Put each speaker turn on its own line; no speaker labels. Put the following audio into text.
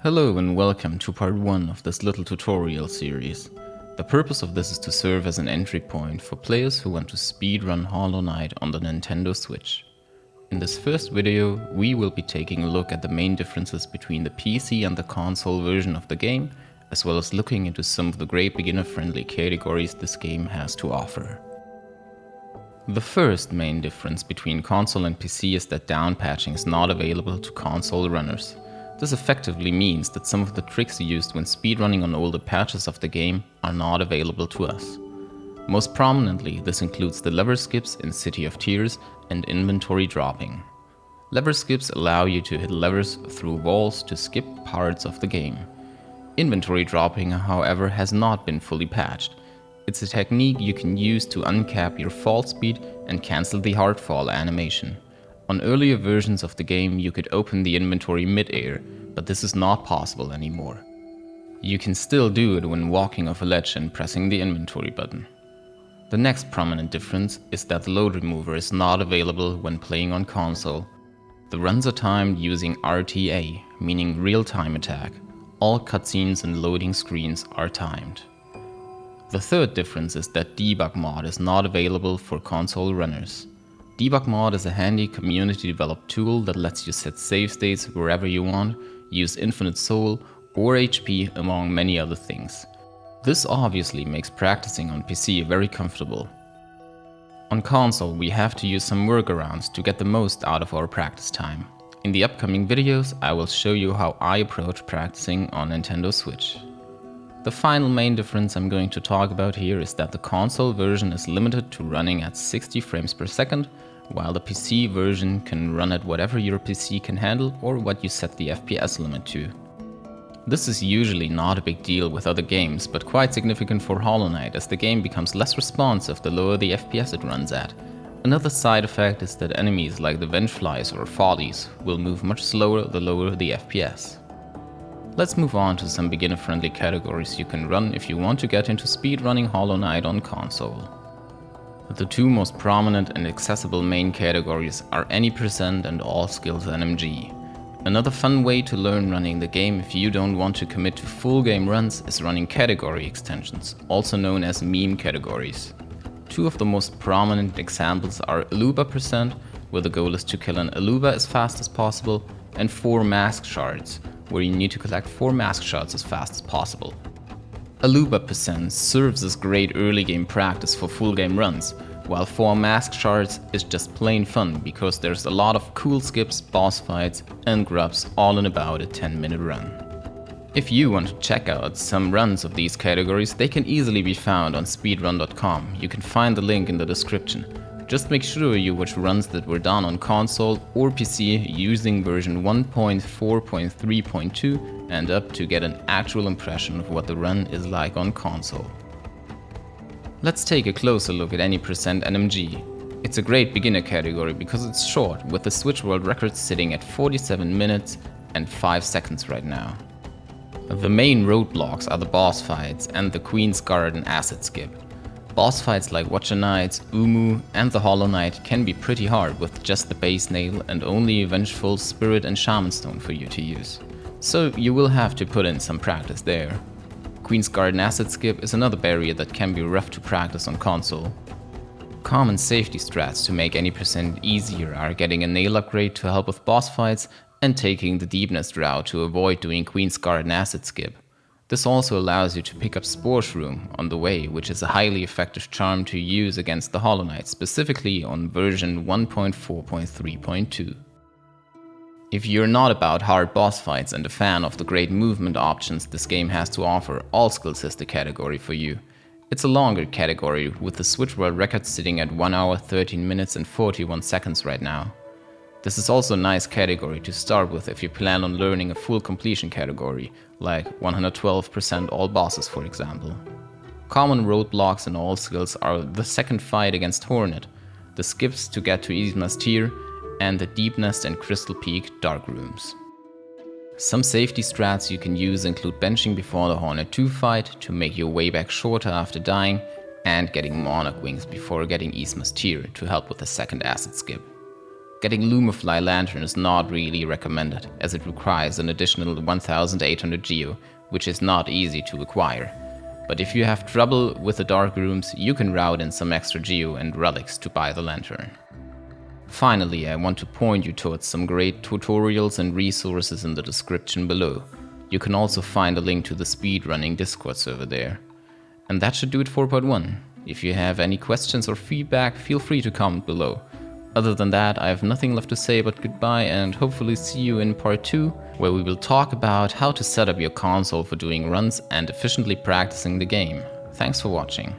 Hello and welcome to part 1 of this little tutorial series. The purpose of this is to serve as an entry point for players who want to speedrun Hollow Knight on the Nintendo Switch. In this first video, we will be taking a look at the main differences between the PC and the console version of the game, as well as looking into some of the great beginner-friendly categories this game has to offer. The first main difference between console and PC is that downpatching is not available to console runners. This effectively means that some of the tricks used when speedrunning on older patches of the game are not available to us. Most prominently, this includes the lever skips in City of Tears and inventory dropping. Lever skips allow you to hit levers through walls to skip parts of the game. Inventory dropping, however, has not been fully patched. It's a technique you can use to uncap your fall speed and cancel the hard fall animation. On earlier versions of the game, you could open the inventory mid-air, but this is not possible anymore. You can still do it when walking off a ledge and pressing the inventory button. The next prominent difference is that the load remover is not available when playing on console. The runs are timed using RTA, meaning real-time attack. All cutscenes and loading screens are timed. The third difference is that debug mod is not available for console runners. Debug mod is a handy community-developed tool that lets you set save states wherever you want, use infinite soul or HP among many other things. This obviously makes practicing on PC very comfortable. On console, we have to use some workarounds to get the most out of our practice time. In the upcoming videos, I will show you how I approach practicing on Nintendo Switch. The final main difference I'm going to talk about here is that the console version is limited to running at 60 frames per second, while the PC version can run at whatever your PC can handle or what you set the FPS limit to. This is usually not a big deal with other games, but quite significant for Hollow Knight as the game becomes less responsive the lower the FPS it runs at. Another side effect is that enemies like the Vengeflies or Follies will move much slower the lower the FPS. Let's move on to some beginner-friendly categories you can run if you want to get into speedrunning Hollow Knight on console. The two most prominent and accessible main categories are Any Percent and All Skills NMG. Another fun way to learn running the game if you don't want to commit to full game runs is running category extensions, also known as meme categories. Two of the most prominent examples are Aluba Percent, where the goal is to kill an Aluba as fast as possible, and 4 Mask Shards, where you need to collect 4 mask shards as fast as possible. Aluba Percent serves as great early game practice for full game runs, while 4 mask shards is just plain fun because there's a lot of cool skips, boss fights and grubs all in about a 10-minute run. If you want to check out some runs of these categories, they can easily be found on speedrun.com. You can find the link in the description. Just make sure you watch runs that were done on console or PC using version 1.4.3.2 and up to get an actual impression of what the run is like on console. Let's take a closer look at Any Percent NMG. It's a great beginner category because it's short, with the Switch World Record sitting at 47 minutes and 5 seconds right now. The main roadblocks are the boss fights and the Queen's Garden acid skip. Boss fights like Watcher Knights, Umu and the Hollow Knight can be pretty hard with just the base nail and only Vengeful Spirit and Shaman Stone for you to use. So you will have to put in some practice there. Queen's Garden acid skip is another barrier that can be rough to practice on console. Common safety strats to make Any Percent easier are getting a nail upgrade to help with boss fights and taking the Deepnest Route to avoid doing Queen's Garden acid skip. This also allows you to pick up Spore Shroom on the way, which is a highly effective charm to use against the Hollow Knight, specifically on version 1.4.3.2. If you're not about hard boss fights and a fan of the great movement options this game has to offer, All Skills is the category for you. It's a longer category, with the Switch World Record sitting at 1 hour 13 minutes and 41 seconds right now. This is also a nice category to start with if you plan on learning a full completion category, like 112% all bosses for example. Common roadblocks in All Skills are the second fight against Hornet, the skips to get to Eastman's Tier, and the Deepnest and Crystal Peak dark rooms. Some safety strats you can use include benching before the Hornet 2 fight to make your way back shorter after dying, and getting Monarch Wings before getting Eastman's Tier to help with the second acid skip. Getting Lumifly Lantern is not really recommended, as it requires an additional 1800 geo, which is not easy to acquire. But if you have trouble with the dark rooms, you can route in some extra geo and relics to buy the lantern. Finally, I want to point you towards some great tutorials and resources in the description below. You can also find a link to the speedrunning Discord server there. And that should do it for part 1. If you have any questions or feedback, feel free to comment below. Other than that, I have nothing left to say but goodbye, and hopefully see you in part 2, where we will talk about how to set up your console for doing runs and efficiently practicing the game. Thanks for watching.